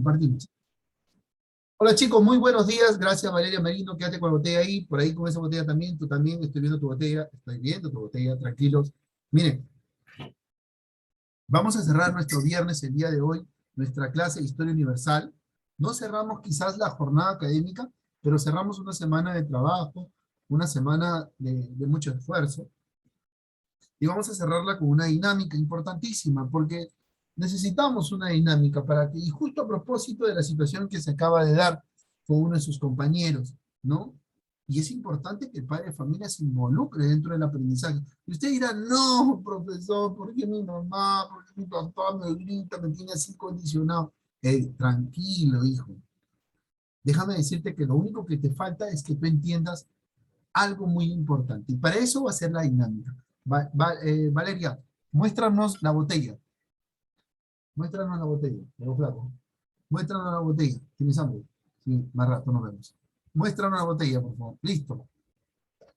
Partimos. Hola chicos, muy buenos días. Gracias Valeria Merino, quédate con la botella ahí, por ahí con esa botella también, tú también, estoy viendo tu botella, tranquilos. Miren, vamos a cerrar nuestro viernes el día de hoy, nuestra clase de Historia Universal. No cerramos quizás la jornada académica, pero cerramos una semana de trabajo, una semana de mucho esfuerzo, y vamos a cerrarla con una dinámica importantísima, porque necesitamos una dinámica para que, y justo a propósito de la situación que se acaba de dar con uno de sus compañeros, ¿no? Y es importante que el padre de familia se involucre dentro del aprendizaje. Y usted dirá, no, profesor, ¿por qué mi mamá, por qué mi papá me grita, me tiene así condicionado? Tranquilo, hijo. Déjame decirte que lo único que te falta es que tú entiendas algo muy importante. Y para eso va a ser la dinámica. Valeria, muéstranos la botella. Muéstranos la botella, de los flacos. Muéstranos la botella. ¿Tienes hambre? Sí, más rato nos vemos. Muéstranos la botella, por favor. Listo.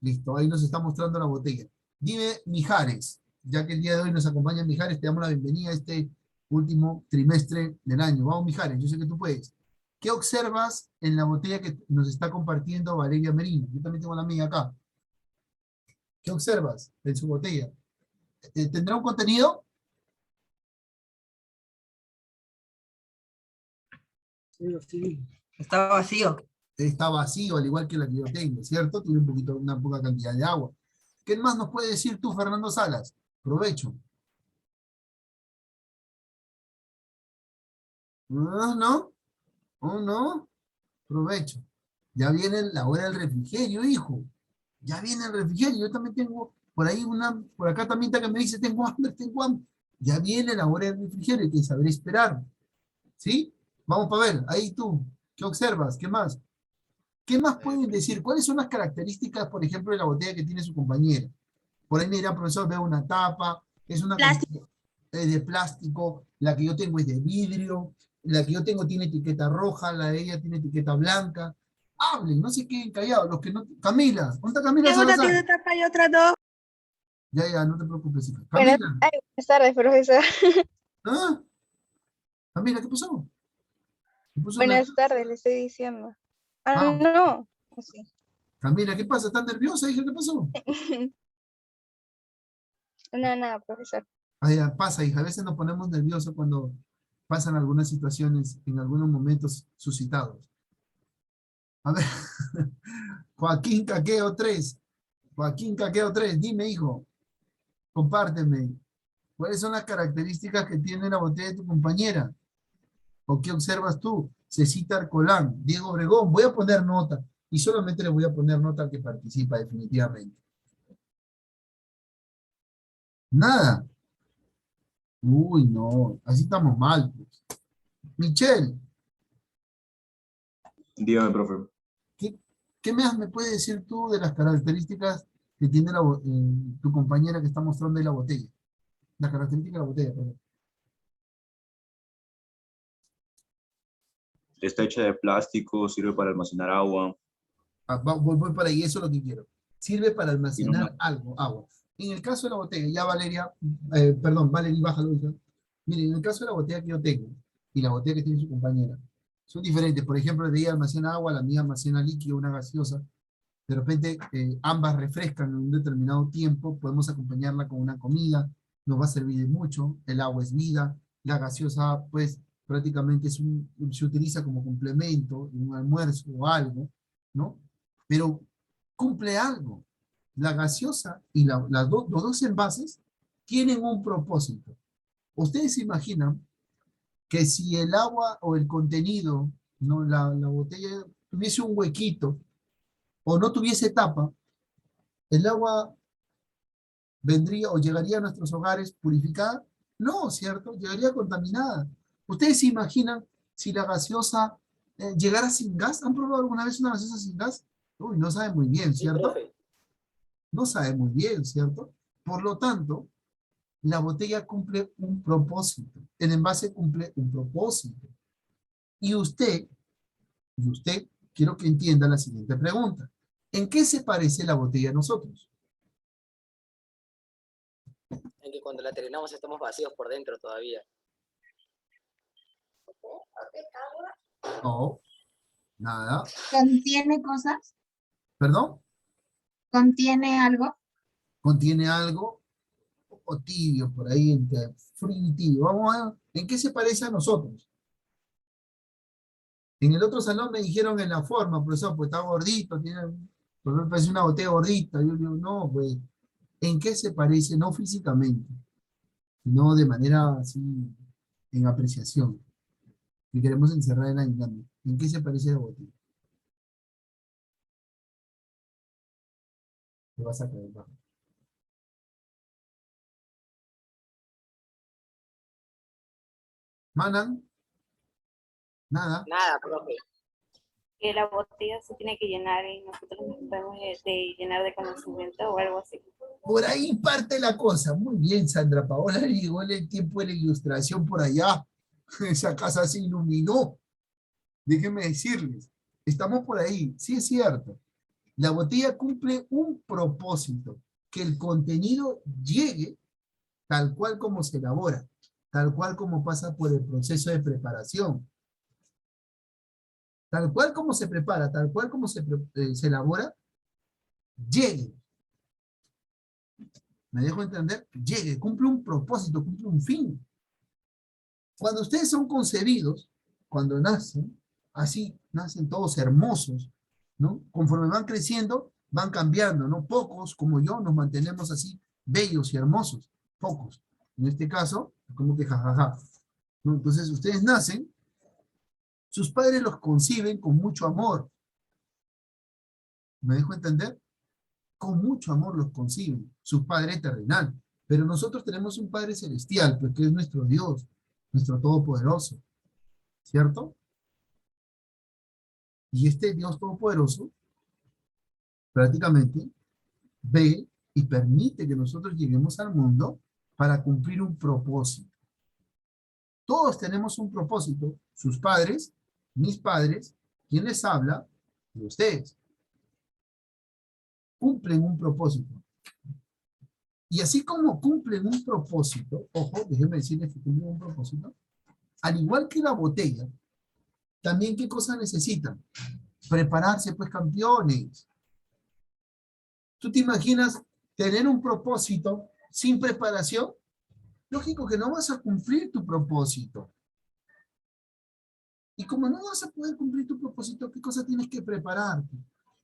Listo. Ahí nos está mostrando la botella. Dime, Mijares, ya que el día de hoy nos acompaña Mijares, te damos la bienvenida a este último trimestre del año. Vamos, Mijares, yo sé que tú puedes. ¿Qué observas en la botella que nos está compartiendo Valeria Merino? Yo también tengo la mía acá. ¿Qué observas en su botella? ¿Tendrá un contenido? Sí, sí. Está vacío. Está vacío, al igual que la que yo tengo, ¿cierto? Tiene un poquito, una poca cantidad de agua. ¿Qué más nos puede decir tú, Fernando Salas? Provecho. No, no, oh, no, provecho. Ya viene la hora del refrigerio, hijo. Ya viene el refrigerio. Yo también tengo por ahí una, por acá también está que me dice, tengo hambre, tengo hambre. Ya viene la hora del refrigerio, hay que saber esperar. ¿Sí? Vamos para ver, ahí tú, ¿qué observas? ¿Qué más? ¿Qué más pueden decir? ¿Cuáles son las características, por ejemplo, de la botella que tiene su compañera? Por ahí me dirán, profesor, veo una tapa, es una Plástico. de plástico, la que yo tengo es de vidrio, la que yo tengo tiene etiqueta roja, la de ella tiene etiqueta blanca. Hablen, no se queden callados, los que no... Camila, ¿dónde está Camila Una Salazar? tiene tapa y otra no. Ya, ya, no te preocupes, hija. Buenas, Camila, buenas tardes, profesor. ¿ah? Camila, ¿qué pasó? ¿Qué puso Buenas nerviosa? tardes, le estoy diciendo. Ah, Ah, no. Sí. Camila, ¿qué pasa? ¿Estás nerviosa, hija? ¿Qué pasó? No, nada, profesor. Ah, ya, pasa, hija, a veces nos ponemos nerviosos cuando pasan algunas situaciones en algunos momentos suscitados. A ver, Joaquín Caqueo 3. Joaquín Caqueo 3, dime, hijo, compárteme. ¿Cuáles son las características que tiene la botella de tu compañera? ¿O qué observas tú? Cecita Arcolán, Diego Obregón, voy a poner nota y solamente le voy a poner nota al que participa definitivamente. Nada. Uy, no, así estamos mal, pues. Michelle, Dígame, profe. ¿qué, qué más me puedes decir tú de las características que tiene tu compañera que está mostrando ahí la botella? La característica de la botella, perdón. Está hecha de plástico, sirve para almacenar agua. Voy para ahí, eso es lo que quiero. Sirve para Tiene una... almacenar algo, agua. En el caso de la botella, ya Valeria, perdón, Valeria, bájalo, hija. Miren, en el caso de la botella que yo tengo y la botella que tiene su compañera, son diferentes. Por ejemplo, de ella almacena agua, la mía almacena líquido, una gaseosa. De repente, ambas refrescan en un determinado tiempo, podemos acompañarla con una comida, nos va a servir de mucho. El agua es vida, la gaseosa, pues, prácticamente se utiliza como complemento en un almuerzo o algo, ¿no? Pero cumple algo. La gaseosa y los dos envases tienen un propósito. Ustedes se imaginan que si el agua o el contenido, ¿no? La botella tuviese un huequito o no tuviese tapa, el agua vendría o llegaría a nuestros hogares purificada. No, ¿cierto? Llegaría contaminada. ¿Ustedes se imaginan si la gaseosa llegara sin gas? ¿Han probado alguna vez una gaseosa sin gas? Uy, no sabe muy bien, Sí, ¿cierto? profe. No sabe muy bien, ¿cierto? Por lo tanto, la botella cumple un propósito, el envase cumple un propósito. Y usted, quiero que entienda la siguiente pregunta. ¿En qué se parece la botella a nosotros? En que cuando la terminamos estamos vacíos por dentro todavía. No, nada. ¿Contiene cosas? ¿Perdón? ¿Contiene algo? ¿Contiene algo? O tibio, por ahí, entre frío y tibio. Vamos a ver, ¿en qué se parece a nosotros? En el otro salón me dijeron en la forma, profesor, pues está gordito, tiene, por ejemplo, parece una botella gordita. Yo digo, no, pues, ¿en qué se parece? No físicamente, sino de manera así, en apreciación. Y queremos encerrar en la dinámica. ¿En qué se parece la botella? Te vas a caer, va. ¿Manan? Nada. Nada, profe. Que la botella se tiene que llenar y nosotros nos podemos llenar de conocimiento o algo así. Por ahí parte la cosa. Muy bien, Sandra Paola, llegó el tiempo de la ilustración por allá. Esa casa se iluminó. Déjenme decirles, estamos por ahí. Sí es cierto. La botella cumple un propósito, que el contenido llegue tal cual como se elabora, tal cual como pasa por el proceso de preparación. Tal cual como se prepara, tal cual como se elabora, llegue. ¿Me dejo entender? Llegue, cumple un propósito, cumple un fin. Cuando ustedes son concebidos, cuando nacen, así nacen todos hermosos, ¿no? Conforme van creciendo, van cambiando, ¿no? Pocos, como yo, nos mantenemos así bellos y hermosos. Pocos. En este caso, como que jajaja. ¿No? Entonces, ustedes nacen, sus padres los conciben con mucho amor. ¿Me dejo entender? Con mucho amor los conciben, su Padre terrenal. Pero nosotros tenemos un Padre celestial, pues que es nuestro Dios, nuestro Todopoderoso, ¿cierto? Y este Dios Todopoderoso prácticamente ve y permite que nosotros lleguemos al mundo para cumplir un propósito. Todos tenemos un propósito, sus padres, mis padres, quien les habla, y ustedes. Cumplen un propósito. Y así como cumplen un propósito, ojo, déjenme decirles que cumplen un propósito, al igual que la botella, también ¿qué cosas necesitan? Prepararse, pues, campeones. ¿Tú te imaginas tener un propósito sin preparación? Lógico que no vas a cumplir tu propósito. Y como no vas a poder cumplir tu propósito, ¿qué cosa tienes que prepararte?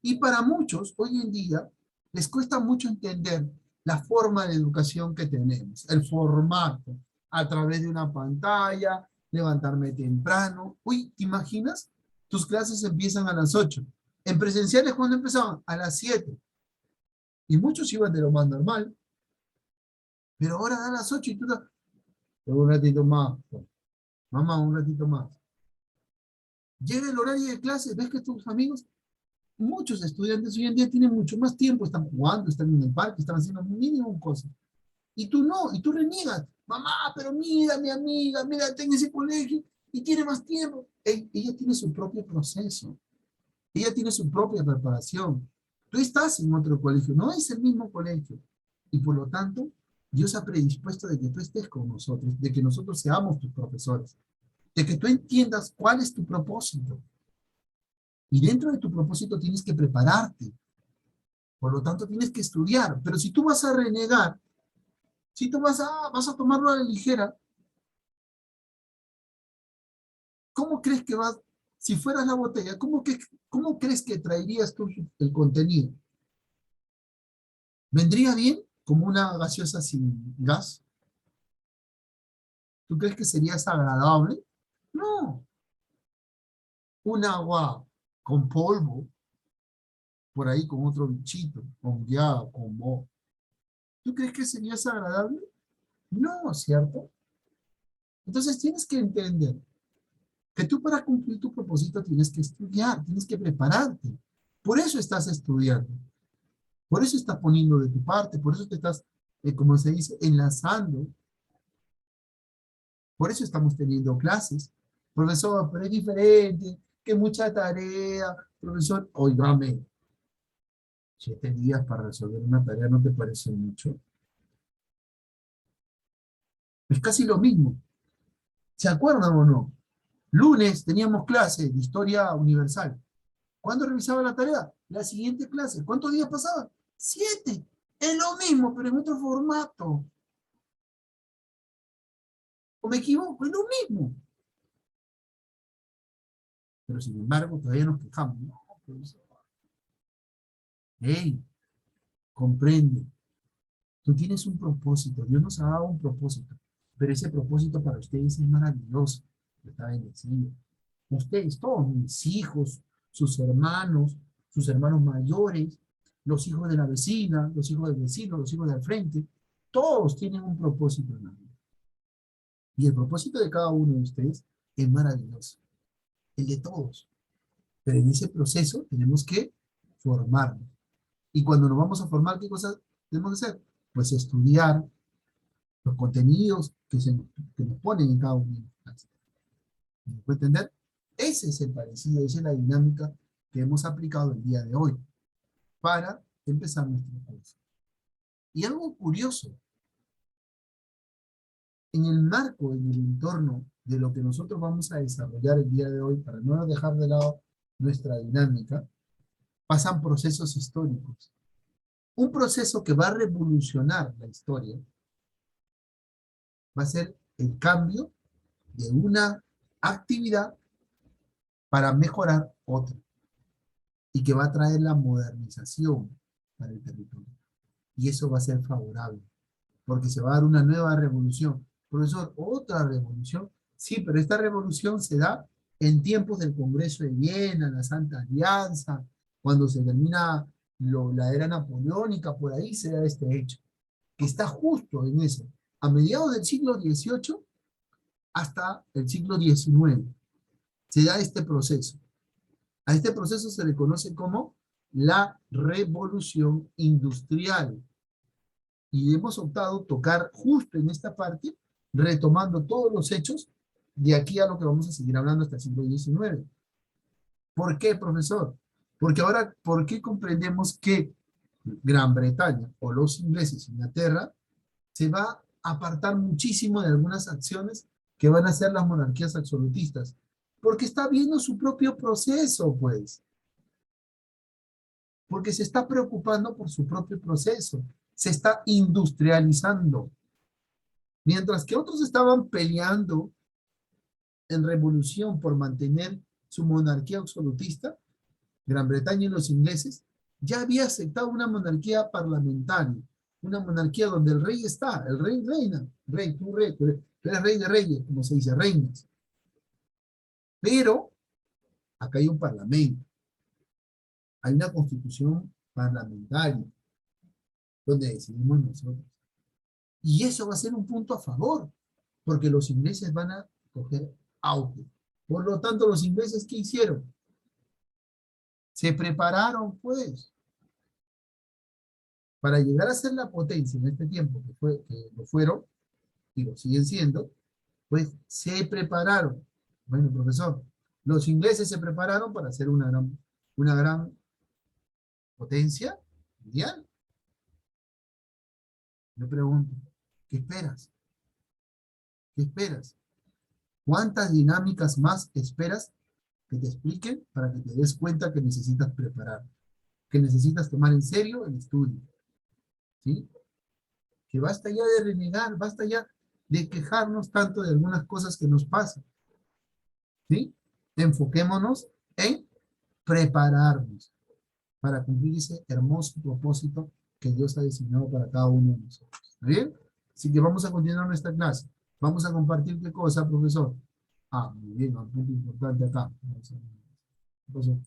Y para muchos, hoy en día, les cuesta mucho entender la forma de educación que tenemos, el formato, a través de una pantalla, levantarme temprano. Uy, ¿te imaginas? Tus clases empiezan a las 8. En presenciales, ¿cuándo empezaban? A las 7. Y muchos iban de lo más normal. Pero ahora da las 8 y tú das, un ratito más. Mamá, un ratito más. Llega el horario de clase, ves que tus amigos, muchos estudiantes hoy en día tienen mucho más tiempo, están jugando, están en el parque, están haciendo mínimo cosas. Y tú no, y tú reniegas. Mamá, pero mira, mi amiga, mira, está en ese colegio y tiene más tiempo. Ella tiene su propio proceso. Ella tiene su propia preparación. Tú estás en otro colegio, no es el mismo colegio. Y por lo tanto, Dios ha predispuesto de que tú estés con nosotros, de que nosotros seamos tus profesores, de que tú entiendas cuál es tu propósito. Y dentro de tu propósito tienes que prepararte. Por lo tanto, tienes que estudiar. Pero si tú vas a renegar, si tú vas a tomarlo a la ligera, ¿cómo crees que vas, si fueras la botella, cómo crees que traerías tú el contenido? ¿Vendría bien como una gaseosa sin gas? ¿Tú crees que sería agradable? No. Un agua con polvo, por ahí con otro bichito, con ya, con moho. ¿Tú crees que sería agradable? No, ¿cierto? Entonces tienes que entender que tú para cumplir tu propósito tienes que estudiar, tienes que prepararte. Por eso estás estudiando. Por eso estás poniendo de tu parte, por eso te estás, como se dice, enlazando. Por eso estamos teniendo clases. Profesor, pero es diferente, que mucha tarea. Profesor, óigame, 7 días para resolver una tarea, ¿no te parece mucho? Es casi lo mismo. ¿Se acuerdan o no? Lunes teníamos clase de Historia Universal. ¿Cuándo revisaba la tarea? La siguiente clase. ¿Cuántos días pasaban? 7. Es lo mismo, pero en otro formato. ¿O me equivoco? Es lo mismo. Pero sin embargo, todavía nos quejamos. No, profesor. Hey, comprende. Tú tienes un propósito. Dios nos ha dado un propósito. Pero ese propósito para ustedes es maravilloso. Está bendecido. Ustedes, todos mis hijos, sus hermanos mayores, los hijos de la vecina, los hijos del vecino, los hijos del frente, todos tienen un propósito en la vida. Y el propósito de cada uno de ustedes es maravilloso. El de todos. Pero en ese proceso tenemos que formarnos. Y cuando nos vamos a formar, ¿qué cosas tenemos que hacer? Pues estudiar los contenidos que nos ponen en cada uno de las clases. ¿Me puede entender? Ese es el parecido, esa es la dinámica que hemos aplicado el día de hoy para empezar nuestro curso. Y algo curioso, en el marco, en el entorno de lo que nosotros vamos a desarrollar el día de hoy, para no dejar de lado nuestra dinámica, pasan procesos históricos. Un proceso que va a revolucionar la historia va a ser el cambio de una actividad para mejorar otra, y que va a traer la modernización para el territorio. Y eso va a ser favorable, porque se va a dar una nueva revolución. Profesor, ¿otra revolución? Sí, pero esta revolución se da en tiempos del Congreso de Viena, la Santa Alianza, cuando se termina la era napoleónica, por ahí se da este hecho, que está justo en eso, a mediados del siglo XVIII hasta el siglo XIX, se da este proceso. A este proceso se le conoce como la revolución industrial. Y hemos optado tocar justo en esta parte, retomando todos los hechos, de aquí a lo que vamos a seguir hablando hasta el siglo XIX. ¿Por qué, profesor? Porque ahora, ¿por qué comprendemos que Gran Bretaña, o los ingleses, Inglaterra, se va a apartar muchísimo de algunas acciones que van a ser las monarquías absolutistas? Porque está viendo su propio proceso, pues. Porque se está preocupando por su propio proceso. Se está industrializando. Mientras que otros estaban peleando en revolución por mantener su monarquía absolutista, Gran Bretaña y los ingleses ya había aceptado una monarquía parlamentaria, una monarquía donde el rey está, el rey reina, rey, tú eres rey de reyes, como se dice, reinas. Pero acá hay un parlamento, hay una constitución parlamentaria, donde decidimos nosotros. Y eso va a ser un punto a favor, porque los ingleses van a coger auge. Por lo tanto, los ingleses, ¿qué hicieron? Se prepararon, pues, para llegar a ser la potencia en este tiempo, que lo fueron, y lo siguen siendo, pues se prepararon. Bueno, profesor, los ingleses se prepararon para ser una gran potencia mundial. Yo pregunto, ¿qué esperas? ¿Qué esperas? ¿Cuántas dinámicas más esperas que te expliquen para que te des cuenta que necesitas preparar, que necesitas tomar en serio el estudio? ¿Sí? Que basta ya de renegar, basta ya de quejarnos tanto de algunas cosas que nos pasan. ¿Sí? Enfoquémonos en prepararnos para cumplir ese hermoso propósito que Dios ha designado para cada uno de nosotros. ¿Está bien? Así que vamos a continuar nuestra clase. Vamos a compartir qué cosa, profesor. Ah, muy bien, un punto importante acá. ¿Qué pasó?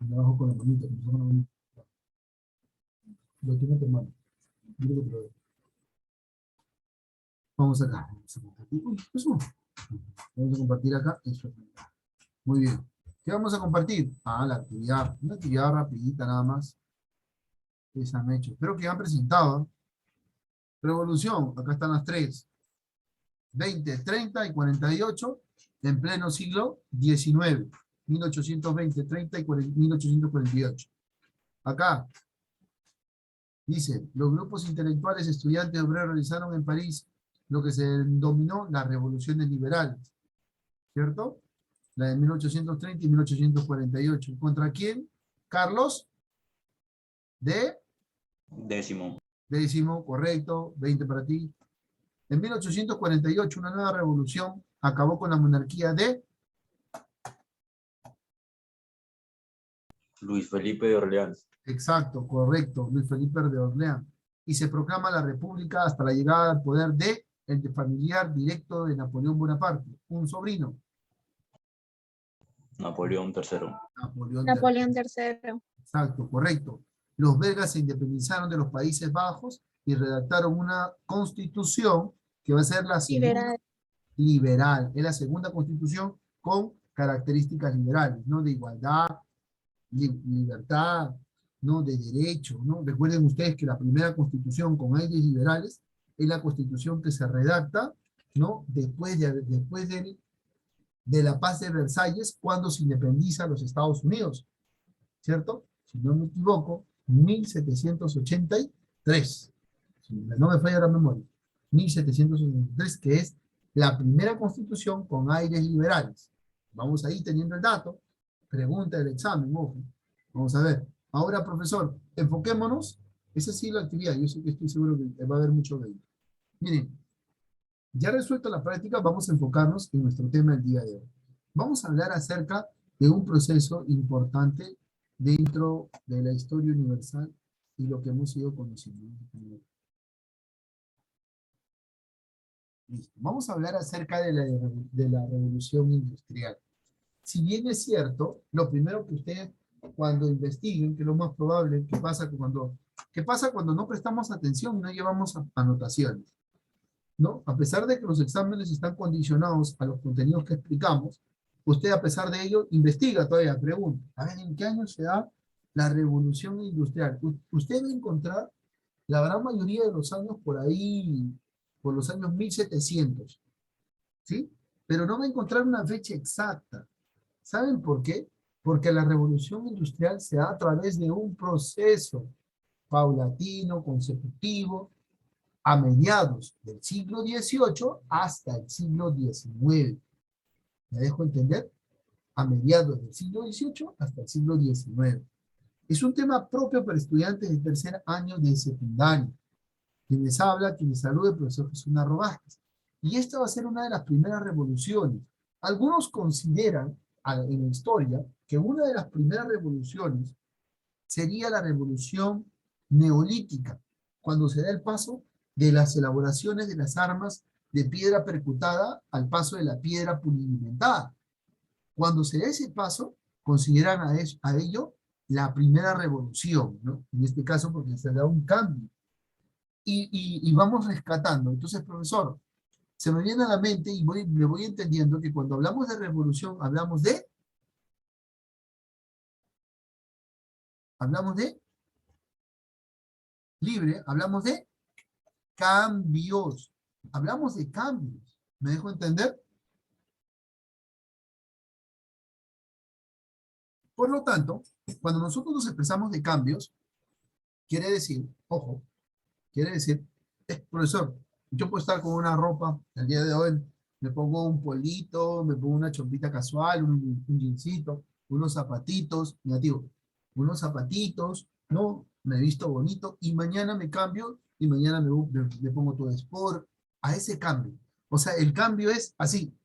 Trabajo con la manita, con la manita. Lo tiene tu mano. Dile que te lo doy. Vamos acá. Vamos a compartir. Uy, ¿qué pasó? Vamos a compartir acá. Eso. Muy bien. ¿Qué vamos a compartir? Ah, la actividad. Una actividad rapidita nada más. Esa me he hecho. Espero que han presentado. Revolución. Acá están las 3. 20, 30 y 48. en pleno siglo XIX, 1820, 30 y 1848. Acá dice, los grupos intelectuales, estudiantes, obreros realizaron en París lo que se denominó las revoluciones liberales, ¿cierto? La de 1830 y 1848. ¿Contra quién? Carlos de Décimo. Décimo, correcto, 20 para ti. En 1848, una nueva revolución acabó con la monarquía de Luis Felipe de Orleans. exacto, correcto, Luis Felipe de Orleans. Y se proclama la república hasta la llegada al poder de el familiar directo de Napoleón Bonaparte, un sobrino. Napoleón III. Napoleón III. Napoleón III. Exacto, correcto. Los belgas se independizaron de los Países Bajos y redactaron una constitución que va a ser la segunda Liberal. liberal. Es la segunda constitución con características liberales, ¿no? De igualdad, libertad, ¿no? De derecho, ¿no? Recuerden ustedes que la primera constitución con aires liberales es la constitución que se redacta, ¿no? Después de la paz de Versalles, cuando se independiza los Estados Unidos, ¿cierto? Si no me equivoco, 1783. Si no me falla la memoria. 1783, que es la primera constitución con aires liberales. Vamos ahí teniendo el dato. Pregunta del examen, ojo. Vamos a ver. Ahora, profesor, enfoquémonos. Esa sí es la actividad. Yo sé que estoy seguro que va a haber mucho de ello. Miren, ya resuelto la práctica, vamos a enfocarnos en nuestro tema del día de hoy. Vamos a hablar acerca de un proceso importante dentro de la historia universal y lo que hemos ido conociendo. Listo. Vamos a hablar acerca de la revolución industrial. Si bien es cierto, lo primero que ustedes cuando investiguen, que es lo más probable, que pasa cuando no prestamos atención y no llevamos anotaciones, ¿no? A pesar de que los exámenes están condicionados a los contenidos que explicamos, usted a pesar de ello investiga todavía, pregunta, a ver, ¿en qué año se da la revolución industrial? Usted va a encontrar la gran mayoría de los años por ahí, por los años 1700, ¿sí? Pero no va a encontrar una fecha exacta. ¿Saben por qué? Porque la revolución industrial se da a través de un proceso paulatino, consecutivo, a mediados del siglo XVIII hasta el siglo XIX. ¿Me dejo entender? A mediados del siglo XVIII hasta el siglo XIX. Es un tema propio para estudiantes de tercer año de secundaria. Quienes saluda el profesor Jesús Narro Vázquez. Y esta va a ser una de las primeras revoluciones. Algunos consideran en la historia que una de las primeras revoluciones sería la revolución neolítica, cuando se da el paso de las elaboraciones de las armas de piedra percutada al paso de la piedra pulimentada. Cuando se da ese paso, consideran a ello la primera revolución, ¿no? En este caso porque se da un cambio. Y vamos rescatando. Entonces, profesor, se me viene a la mente y me voy entendiendo que cuando hablamos de revolución, hablamos de libre, hablamos de cambios. Hablamos de cambios. ¿Me dejo entender? Por lo tanto, cuando nosotros nos expresamos de cambios, quiere decir, ojo, quiere decir, profesor, yo puedo estar con una ropa, el día de hoy me pongo un polito, me pongo una chompita casual, un jeansito, unos zapatitos, negativo, unos zapatitos, ¿no? Me visto bonito y mañana me cambio y mañana me pongo todo sport, a ese cambio. O sea, el cambio es así,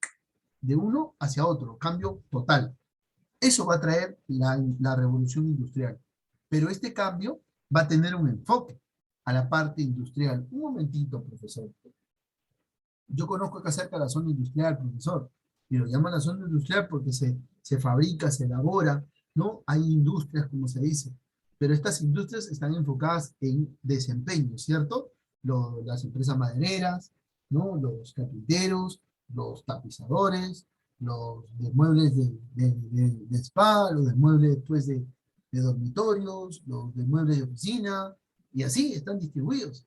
de uno hacia otro, cambio total. Eso va a traer la revolución industrial. Pero este cambio va a tener un enfoque a la parte industrial. Un momentito, profesor. Yo conozco acá cerca la zona industrial, profesor, y lo llaman la zona industrial porque se fabrica, se elabora, ¿no? Hay industrias, como se dice, pero estas industrias están enfocadas en desempeño, ¿cierto? Las empresas madereras, ¿no? Los carpinteros, los tapizadores, los de muebles de spa, los de muebles pues, de dormitorios, los de muebles de oficina, y así están distribuidos.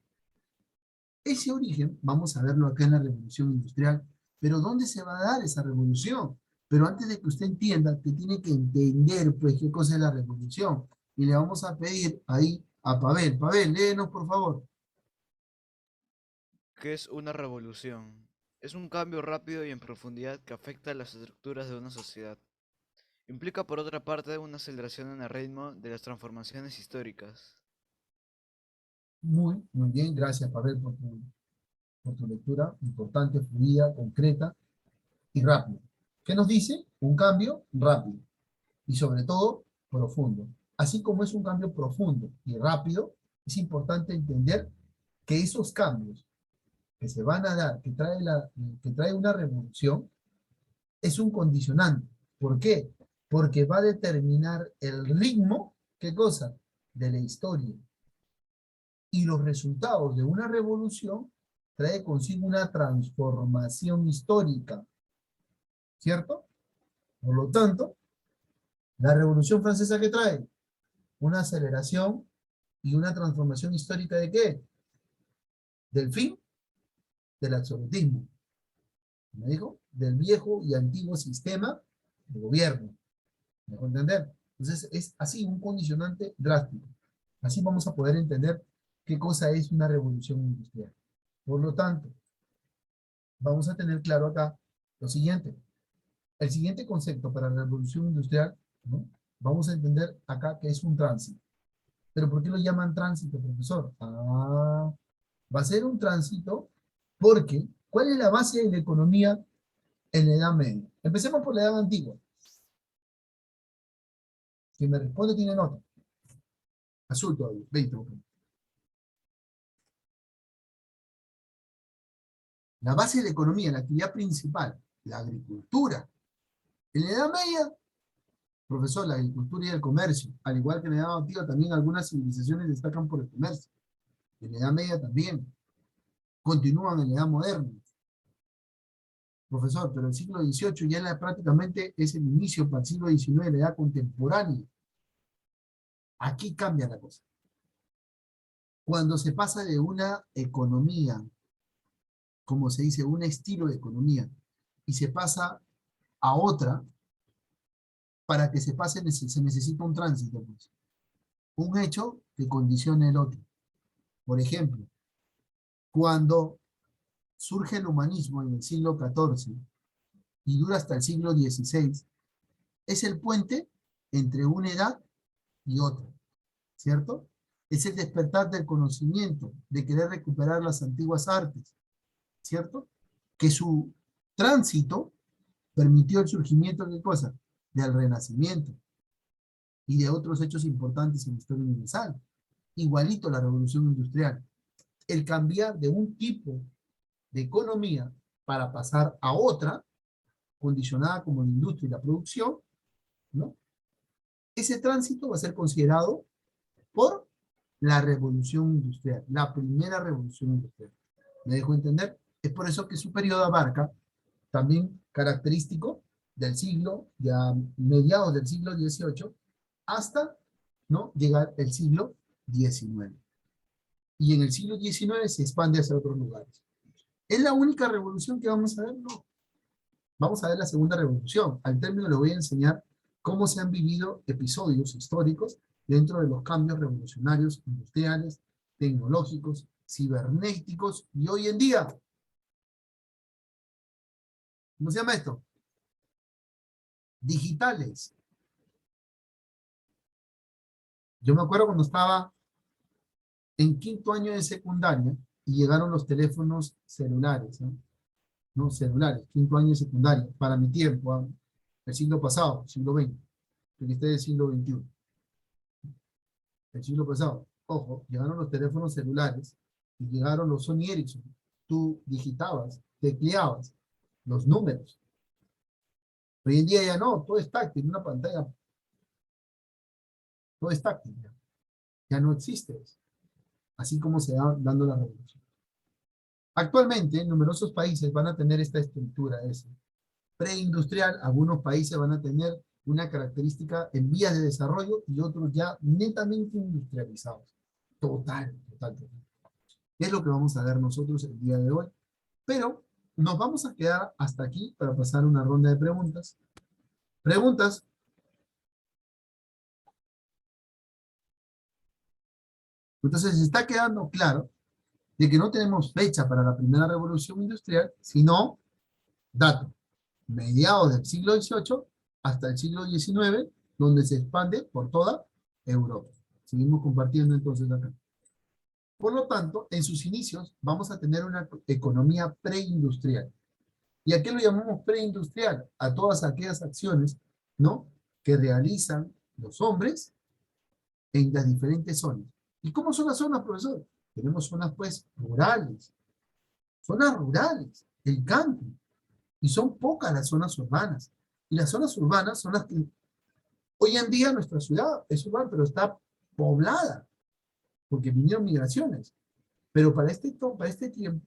Ese origen, vamos a verlo acá en la Revolución Industrial, Pero ¿dónde se va a dar esa revolución? Pero antes de que usted entienda, te tiene que entender, pues, qué cosa es la revolución. Y le vamos a pedir ahí a Pavel. Pavel, léenos, por favor. ¿Qué es una revolución? Es un cambio rápido y en profundidad que afecta a las estructuras de una sociedad. Implica, por otra parte, una aceleración en el ritmo de las transformaciones históricas. Muy bien. Gracias, Pavel, por tu lectura. Importante, fluida, concreta y rápida. ¿Qué nos dice? Un cambio rápido y sobre todo profundo. Así como es un cambio profundo y rápido, es importante entender que esos cambios que se van a dar, que trae una revolución, es un condicionante. ¿Por qué? Porque va a determinar el ritmo, ¿qué cosa? De la historia. Y los resultados de una revolución trae consigo una transformación histórica, ¿cierto? Por lo tanto, la Revolución Francesa, ¿qué trae? Una aceleración y una transformación histórica ¿de qué? Del fin del absolutismo. ¿Me dijo? Del viejo y antiguo sistema de gobierno. ¿Me dejó entender? Entonces es así un condicionante drástico. Así vamos a poder entender qué cosa es una revolución industrial. Por lo tanto, vamos a tener claro acá lo siguiente. El siguiente concepto para la revolución industrial, ¿no? Vamos a entender acá que es un tránsito. ¿Pero por qué lo llaman tránsito, profesor? Va a ser un tránsito porque, ¿cuál es la base de la economía en la Edad Media? Empecemos por la Edad Antigua. Quien me responde tiene nota. Azul todavía, 20. La base de la economía, la actividad principal, la agricultura. En la Edad Media, profesor, la agricultura y el comercio, al igual que en la Edad Antigua, también algunas civilizaciones destacan por el comercio. En la Edad Media también. Continúan en la Edad Moderna. Profesor, pero el siglo XVIII ya prácticamente es el inicio para el siglo XIX, la edad contemporánea. Aquí cambia la cosa. Cuando se pasa de una economía, como se dice, un estilo de economía, y se pasa a otra, para que se pase se necesita un tránsito, pues. Un hecho que condicione el otro. Por ejemplo, cuando surge el humanismo en el siglo XIV y dura hasta el siglo XVI, es el puente entre una edad y otra, ¿cierto? Es el despertar del conocimiento, de querer recuperar las antiguas artes, ¿cierto? Que su tránsito permitió el surgimiento de cosas, del Renacimiento y de otros hechos importantes en la historia universal. Igualito la Revolución Industrial. El cambiar de un tipo de economía para pasar a otra, condicionada como la industria y la producción, ¿no? Ese tránsito va a ser considerado por la revolución industrial, la primera revolución industrial. ¿Me dejo entender? Es por eso que su periodo abarca también característico del siglo, ya mediados del siglo XVIII, hasta, ¿no?, llegar el siglo XIX. Y en el siglo XIX se expande hacia otros lugares. ¿Es la única revolución que vamos a ver? No. Vamos a ver la segunda revolución. Al término le voy a enseñar cómo se han vivido episodios históricos dentro de los cambios revolucionarios industriales, tecnológicos, cibernéticos y hoy en día. ¿Cómo se llama esto? Digitales. Yo me acuerdo cuando estaba en quinto año de secundaria y llegaron los teléfonos celulares, ¿no? No, celulares, quinto año de secundaria, para mi tiempo, ¿eh? El siglo pasado, siglo XX, porque este es el siglo XXI. El siglo pasado, ojo, llegaron los teléfonos celulares y llegaron los Sony Ericsson. Tú digitabas, tecleabas los números. Hoy en día ya no, todo es táctil, una pantalla. Todo es táctil ya. Ya no existe eso. Así como se va dando la revolución. Actualmente, numerosos países van a tener esta estructura preindustrial. Algunos países van a tener una característica en vías de desarrollo y otros ya netamente industrializados. Total. ¿Qué es lo que vamos a ver nosotros el día de hoy? Pero nos vamos a quedar hasta aquí para pasar una ronda de preguntas. ¿Preguntas? Entonces, está quedando claro de que no tenemos fecha para la primera revolución industrial, sino, dato, mediados del siglo XVIII hasta el siglo XIX, donde se expande por toda Europa. Seguimos compartiendo entonces acá. Por lo tanto, en sus inicios vamos a tener una economía preindustrial. ¿Y a qué lo llamamos preindustrial? A todas aquellas acciones, ¿no?, que realizan los hombres en las diferentes zonas. ¿Y cómo son las zonas, profesor? Tenemos zonas, pues, rurales. Zonas rurales, el campo. Y son pocas las zonas urbanas. Y las zonas urbanas son las que hoy en día nuestra ciudad es urbana, pero está poblada, porque vinieron migraciones. Pero para este tiempo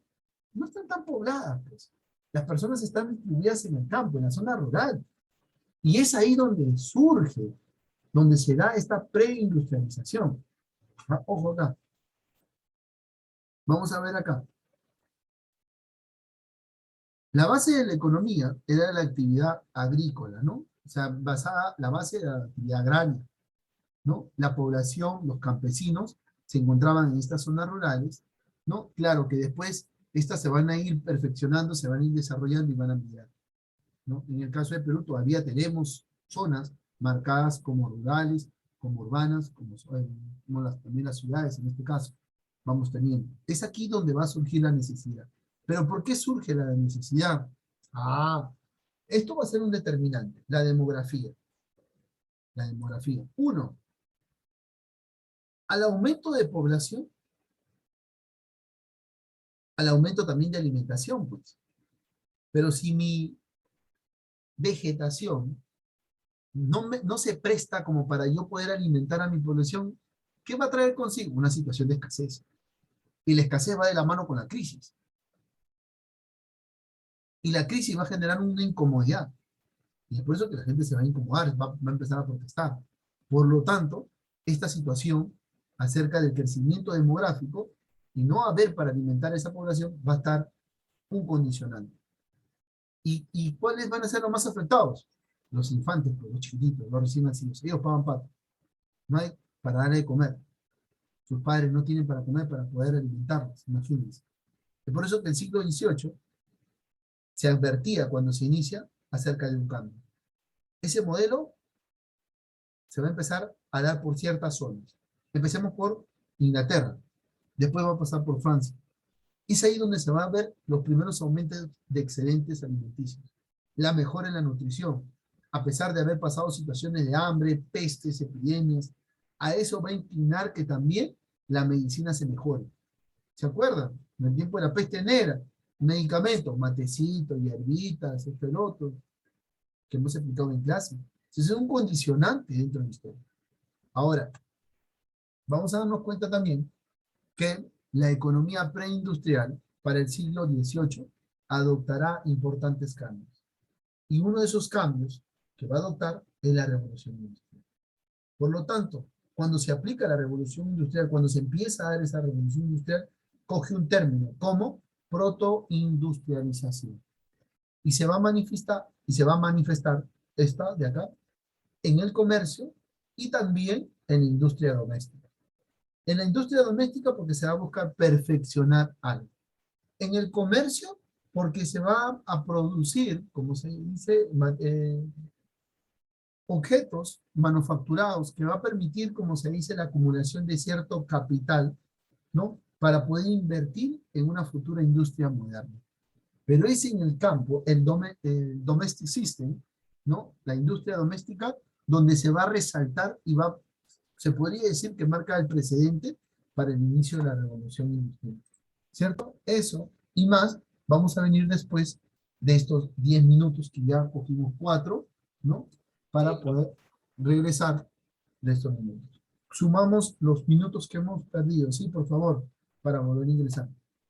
no están tan pobladas, pues. Las personas están distribuidas en el campo, en la zona rural. Y es ahí donde surge, donde se da esta preindustrialización. Ah, ojo acá. Vamos a ver acá. La base de la economía era la actividad agrícola, ¿no? O sea, la base de la actividad agraria, ¿no? La población, los campesinos, se encontraban en estas zonas rurales, ¿no? Claro que después estas se van a ir perfeccionando, se van a ir desarrollando y van a migrar, ¿no? En el caso de Perú todavía tenemos zonas marcadas como rurales, como urbanas, también las ciudades en este caso, vamos teniendo. Es aquí donde va a surgir la necesidad. ¿Pero por qué surge la necesidad? Esto va a ser un determinante, la demografía. La demografía. Uno, al aumento de población, al aumento también de alimentación, pues. Pero si mi vegetación no se presta como para yo poder alimentar a mi población, ¿qué va a traer consigo? Una situación de escasez. Y la escasez va de la mano con la crisis. Y la crisis va a generar una incomodidad. Y es por eso que la gente se va a incomodar, va a empezar a protestar. Por lo tanto, esta situación acerca del crecimiento demográfico y no haber para alimentar a esa población va a estar un condicionante. ¿Y cuáles van a ser los más afectados? Los infantes, pues, los chiquititos, los recién nacidos. Ellos pagan pato. No hay para darle de comer. Sus padres no tienen para comer para poder alimentarlos, imagínense. Es por eso que el siglo XVIII se advertía cuando se inicia acerca de un cambio. Ese modelo se va a empezar a dar por ciertas zonas. Empecemos por Inglaterra, después va a pasar por Francia. Es ahí donde se van a ver los primeros aumentos de excedentes alimenticios. La mejora en la nutrición, a pesar de haber pasado situaciones de hambre, pestes, epidemias, a eso va a inclinar que también la medicina se mejore. ¿Se acuerdan? En el tiempo de la peste negra, medicamentos, matecitos, hierbitas, esto y lo otro, que hemos explicado en clase. Entonces es un condicionante dentro de la historia. Ahora, vamos a darnos cuenta también que la economía preindustrial para el siglo XVIII adoptará importantes cambios. Y uno de esos cambios que va a adoptar es la revolución industrial. Por lo tanto, cuando se aplica la revolución industrial, cuando se empieza a dar esa revolución industrial, coge un término como protoindustrialización. Y se va a manifestar esta de acá en el comercio y también en la industria doméstica. En la industria doméstica porque se va a buscar perfeccionar algo. En el comercio porque se va a producir, como se dice, objetos manufacturados que va a permitir, como se dice, la acumulación de cierto capital, ¿no? Para poder invertir en una futura industria moderna. Pero es en el campo, el domestic system, ¿no? La industria doméstica, donde se va a resaltar y se podría decir que marca el precedente para el inicio de la revolución industrial. ¿Cierto? Eso y más vamos a venir después de estos 10 minutos que ya cogimos 4, ¿no? Para poder regresar de estos minutos. Sumamos los minutos que hemos perdido, ¿sí? Por favor, para volver a ingresar.